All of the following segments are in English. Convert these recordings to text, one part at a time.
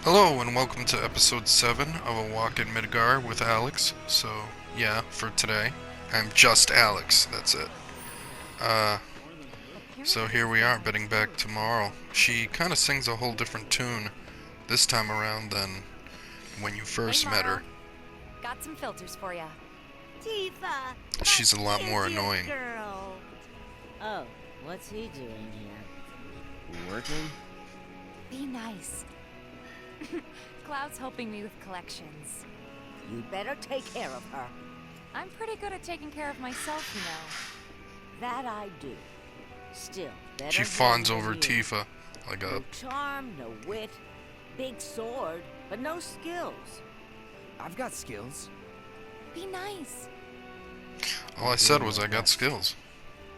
Hello and welcome to episode 7 of a Walk In Midgar with Alex. So, yeah, for today, I'm just Alex, that's it. Uh, so here we are, bidding back tomorrow. She kinda sings a whole different tune this time around than when you first met her. Got some filters for ya. Tifa, She's a lot more here's your annoying. girl. Oh, what's he doing here? Working? Be nice. Cloud's helping me with collections. You better take care of her. I'm pretty good at taking care of myself, you know. That I do. Still, better She than fawns over you. Tifa like No a... charm, no wit, big sword, but no skills. I've got skills. Be nice. All I said was I got skills.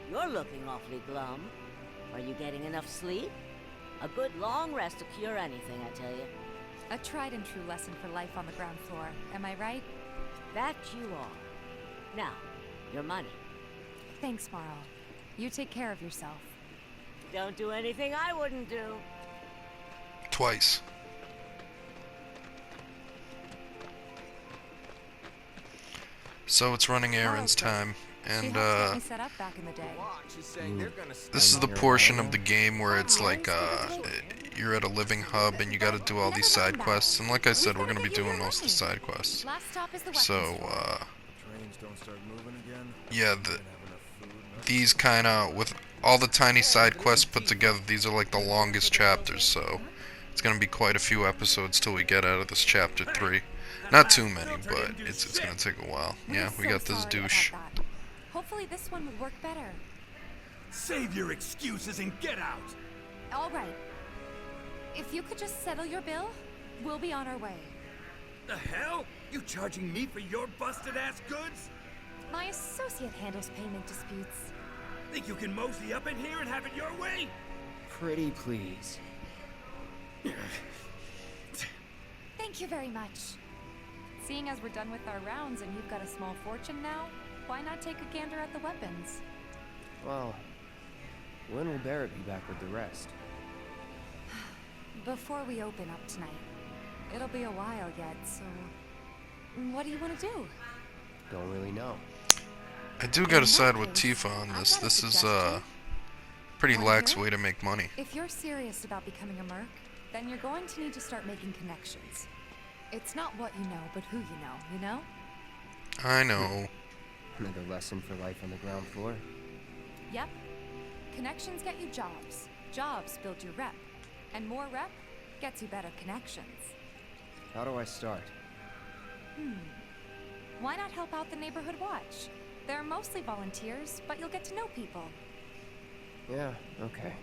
You're looking awfully glum. Are you getting enough sleep? A good long rest to cure anything, I tell you. A tried and true lesson for life on the ground floor. Am I right? That you are. Now, your money. Thanks, Marl. You take care of yourself. Don't do anything I wouldn't do. Twice. So it's running errands time, She and helped get me set up back in the day. this is the portion of the game where it's like, you're at a living hub and you gotta do all these side quests, and like I said, we're gonna be doing most of the side quests. Last stop is the weapons So, store. Trains don't start moving again. yeah, Don't have enough food, no. these kinda, with all the tiny side quests put together, these are like the longest chapters, so it's gonna be quite a few episodes till we get out of this chapter 3. Not too many, but it's gonna take a while. Yeah, we So got this sorry douche. about that. Hopefully this one would work better. Save your excuses and get out! All right. If you could just settle your bill, we'll be on our way. The hell? You charging me for your busted ass goods? My associate handles payment disputes. Think you can mosey up in here and have it your way? Pretty please. Thank you very much. Seeing as we're done with our rounds and you've got a small fortune now, why not take a gander at the weapons? Well, when will Barrett be back with the rest? Before we open up tonight. It'll be a while yet, so... What do you want to do? Don't really know. I do gotta side with Tifa on this. This is a pretty lax way to make money. If you're serious about becoming a merc, then you're going to need to start making connections. It's not what you know, but who you know? I know. Another lesson for life on the ground floor. Yep. Connections get you jobs. Jobs build your rep. And more rep gets you better connections. How do I start? Why not help out the neighborhood watch? They're mostly volunteers, but you'll get to know people. Yeah, okay.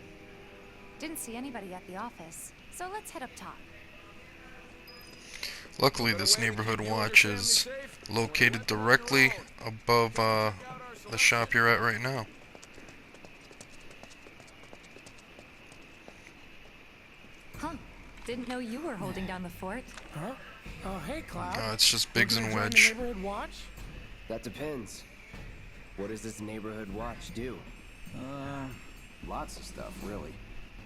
Didn't see anybody at the office, so let's head up top. Luckily, this neighborhood watch is located directly above the shop you're at right now. Huh. Didn't know you were holding down the fort. Huh? Oh, hey, Cloud. It's just Biggs Looking and to join the Wedge. neighborhood watch? That depends. What does this neighborhood watch do? Lots of stuff, really.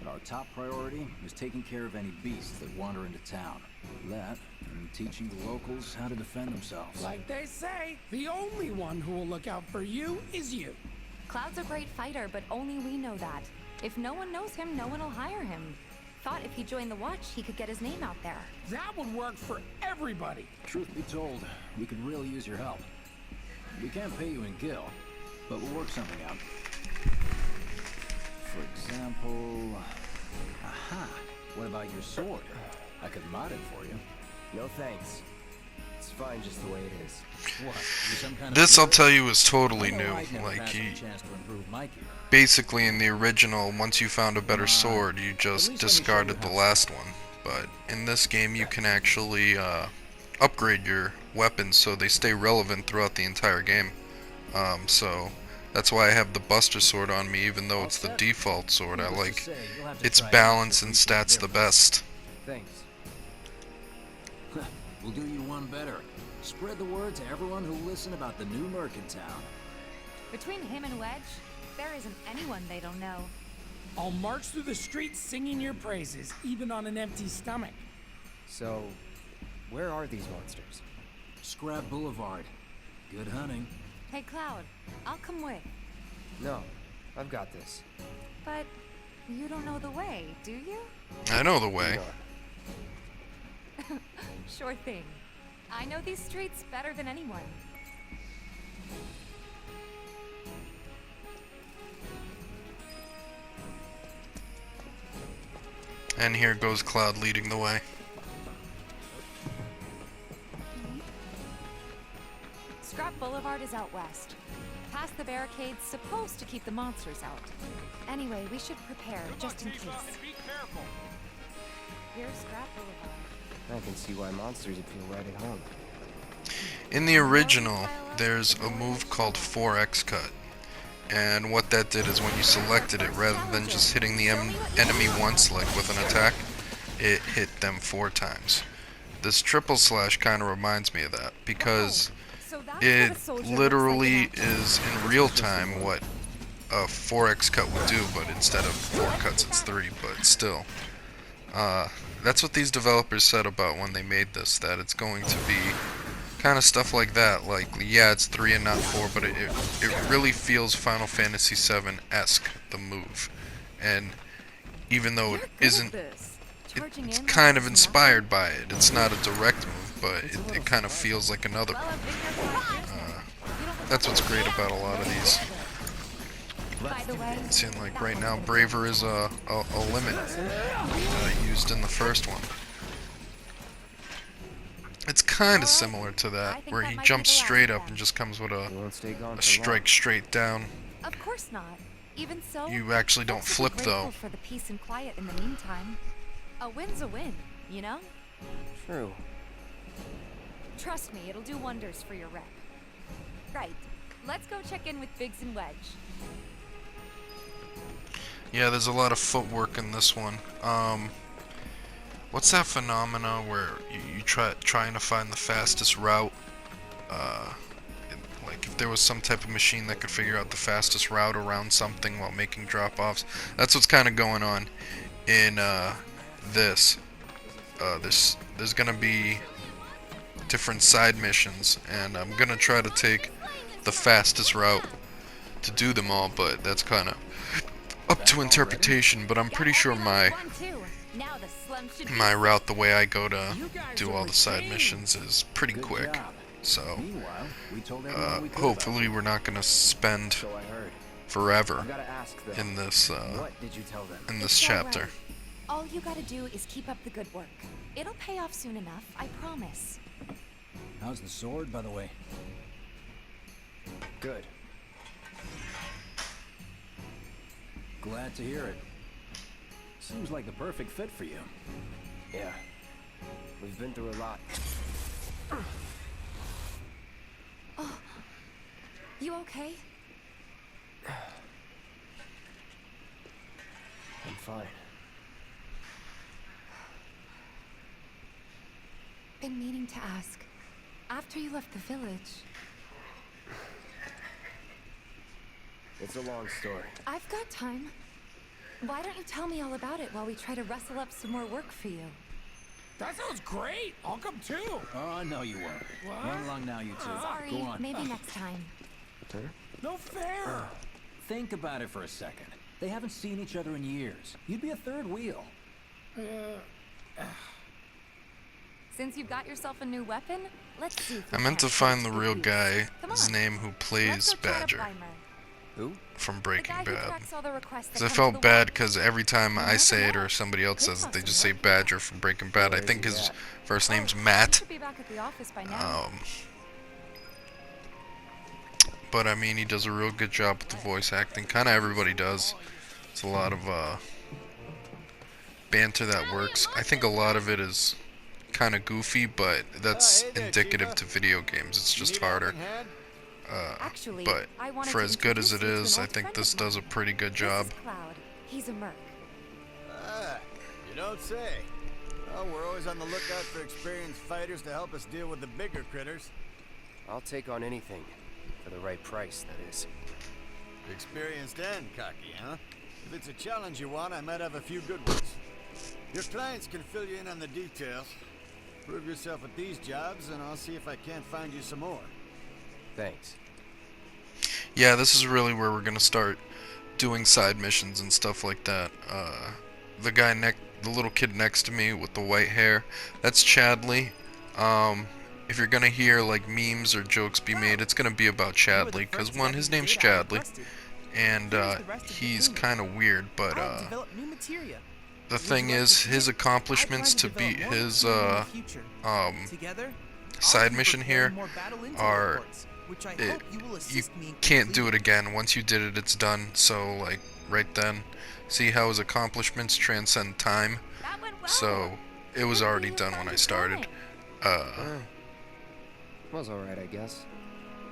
But our top priority is taking care of any beasts that wander into town. That, and teaching the locals how to defend themselves. Like they say, the only one who will look out for you is you. Cloud's a great fighter, but only we know that. If no one knows him, no one will hire him. Thought if he joined the watch, he could get his name out there. That would work for everybody. Truth be told, we could really use your help. We can't pay you in gil, but we'll work something out. For example... Aha! What about your sword? I could mod it for you. No thanks. It's fine just the way it is. What? You some kind of This, I'll hero? tell you, is totally I know new. I'd never Like, had you, a chance to improve my gear. basically in the original, once you found a better sword, you just least let me show discarded you the how. last one. But in this game, you can actually upgrade your weapons so they stay relevant throughout the entire game. So that's why I have the Buster Sword on me, even though it's the default sword. I Needless to like say, you'll have to its try out balance to and appreciate stats the difference. best. Thanks. We'll do you one better. Spread the word to everyone who listen about the new merc in town. Between him and Wedge, there isn't anyone they don't know. I'll march through the streets singing your praises, even on an empty stomach. So, where are these monsters? Scrap Boulevard. Good hunting. Hey, Cloud, I'll come with. No, I've got this. But you don't know the way, do you? I know the way. Sure thing. I know these streets better than anyone. And here goes Cloud leading the way. Scrap Boulevard is out west. Past the barricades supposed to keep the monsters out. Anyway, we should prepare just in case. Here's Scrap Boulevard. I can see why monsters would feel right at home. In the original, there's a move called 4X cut. And what that did is when you selected it, rather than just hitting the enemy once, like with an attack, it hit them 4 times. This triple slash kind of reminds me of that, because it literally is in real time what a 4X cut would do, but instead of 4 cuts it's 3, but still. That's what these developers said about when they made this, that it's going to be kind of stuff like that, like, yeah, it's 3 and not 4, but it really feels Final Fantasy 7-esque, the move. And even though it isn't, it's kind of inspired by it. It's not a direct move, but it kind of feels like another move. That's what's great about a lot of these. It seems like right now Braver is a limit used in the first one. It's kind of similar to that, where he jumps straight up and just comes with a strike straight down. Of course not. Even so, You actually don't flip though. for the peace and quiet in the meantime. A win's a win, you know? True. Trust me, it'll do wonders for your rep. Right. Let's go check in with Biggs and Wedge. Yeah, there's a lot of footwork in this one. What's that phenomena where you trying to find the fastest route? Like if there was some type of machine that could figure out the fastest route around something while making drop-offs. That's what's kind of going on in this. There's gonna be different side missions, and I'm gonna try to take the fastest route to do them all, but that's kind of up to interpretation. But I'm pretty sure my route, the way I go to do all the side missions, is pretty quick. So hopefully we're not gonna spend forever in this chapter. All you gotta do is keep up the good work. It'll pay off soon enough, I promise. How's the sword, by the way? Good. Glad to hear it. Seems like the perfect fit for you. Yeah. We've been through a lot. Oh, you okay? I'm fine. Been meaning to ask. After you left the village... It's a long story. I've got time. Why don't you tell me all about it while we try to rustle up some more work for you? That sounds great. I'll come too. Oh, no, you won't. What? Run along now, you two. Sorry, Go on. maybe next time. No fair. Think about it for a second. They haven't seen each other in years. You'd be a third wheel. Since you've got yourself a new weapon, let's see if we I meant to can't find the catch real good guy, use. Come his on. name, who Let's plays go chat up Badger Weimer. Who? from The Breaking guy who Bad. tracks all the requests that Because I come to felt the bad web. because every time I say it or somebody else says it, they just say Badger from Breaking Bad. I think his first name's He Matt. should be back at the office by now. But I mean, he does a real good job with the voice acting. Kind of everybody does. It's a lot of banter that works. I think a lot of it is kind of goofy, but that's indicative to video games. It's just harder. Actually, But I wanted for to as good as it introduce you to is, an I old think friend this of does a mine. pretty good This job. is Cloud. He's a merc. Ah, you don't say. Well, we're always on the lookout for experienced fighters to help us deal with the bigger critters. I'll take on anything. For the right price, that is. Experienced and cocky, huh? If it's a challenge you want, I might have a few good ones. Your clients can fill you in on the details. Prove yourself at these jobs, and I'll see if I can't find you some more. Thanks. Yeah, this is really where we're gonna start doing side missions and stuff like that. The little kid next to me with the white hair, that's Chadley. If you're gonna hear like memes or jokes be made, it's gonna be about Chadley, cause one, his name's Chadley, and he's kind of weird, but the thing is, his accomplishments to beat his side mission here are, you can't do it again. Once you did it, it's done. So like right then, see how his accomplishments transcend time. That went well. So it was already done when I started. Was alright, I guess.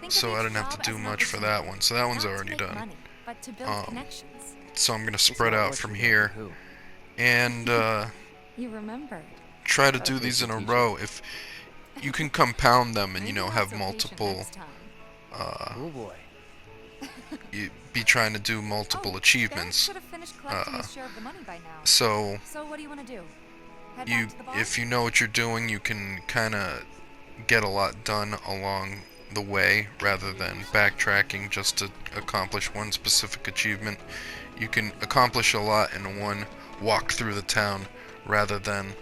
So I didn't have to do much for that one. So that one's already done. Money, but to build connections. So I'm gonna spread out from here and You remembered. try to do these in a row. If you can compound them and, you know, have multiple, Oh boy. you be trying to do multiple achievements. Should have finished collecting his share of the money by now. So So what do you want to do? Head you, back to the bar? if you know what you're doing, you can kind of get a lot done along the way rather than backtracking just to accomplish one specific achievement. You can accomplish a lot in one walk through the town rather than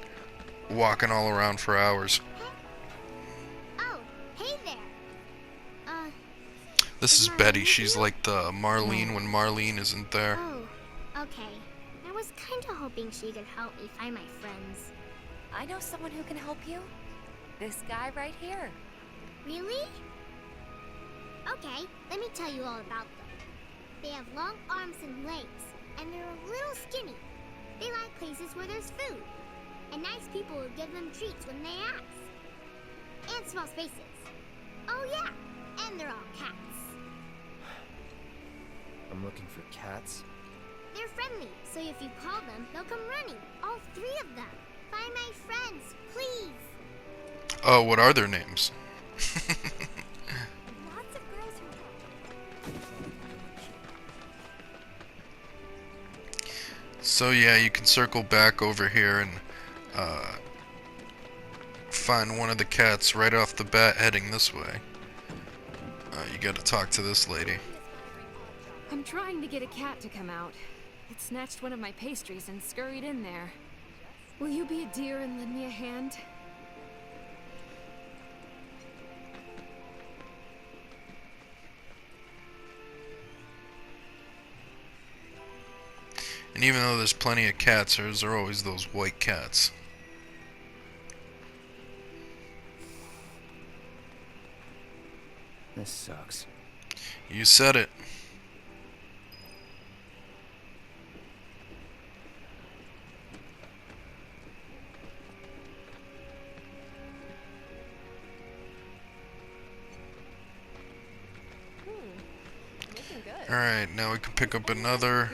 walking all around for hours. Oh, hey there. This is Betty. She's like the Marlene when Marlene isn't there. Oh, okay. I was kind of hoping she could help me find my friends. I know someone who can help you. This guy right here. Really? Okay, let me tell you all about them. They have long arms and legs, and they're a little skinny. They like places where there's food, and nice people will give them treats when they ask. And small spaces. Oh yeah, and they're all cats. I'm looking for cats. They're friendly, so if you call them, they'll come running. All 3 of them. Find my friends, please. Oh, what are their names? Lots of girls who So yeah, you can circle back over here and find one of the cats right off the bat heading this way. You gotta talk to this lady. I'm trying to get a cat to come out. It snatched one of my pastries and scurried in there. Will you be a dear and lend me a hand? And even though there's plenty of cats, there are always those white cats. This sucks. You said it. Alright, now we can pick up another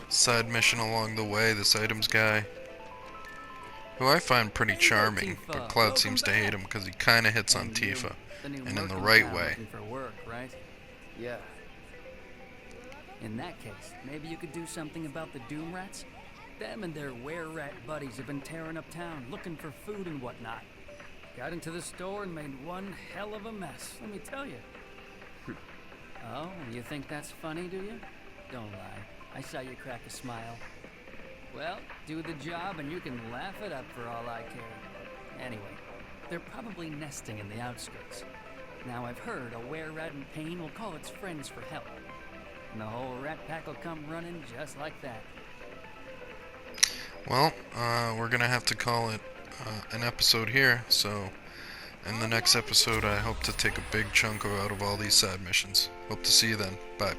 side mission along the way. This items guy, who I find pretty charming, but Cloud seems to hate him because he kind of hits on Tifa, and in the right way. For work, right? Yeah. In that case, maybe you could do something about the Doom Rats? Them and their were-rat buddies have been tearing up town, looking for food and whatnot. Got into the store and made one hell of a mess, let me tell you. Oh, you think that's funny, do you? Don't lie. I saw you crack a smile. Well, do the job and you can laugh it up for all I care. Anyway, they're probably nesting in the outskirts. Now I've heard a were-rat in pain will call its friends for help. And the whole rat pack will come running just like that. Well, we're gonna have to call it an episode here, so in the next episode I hope to take a big chunk out of all these side missions. Hope to see you then. Bye.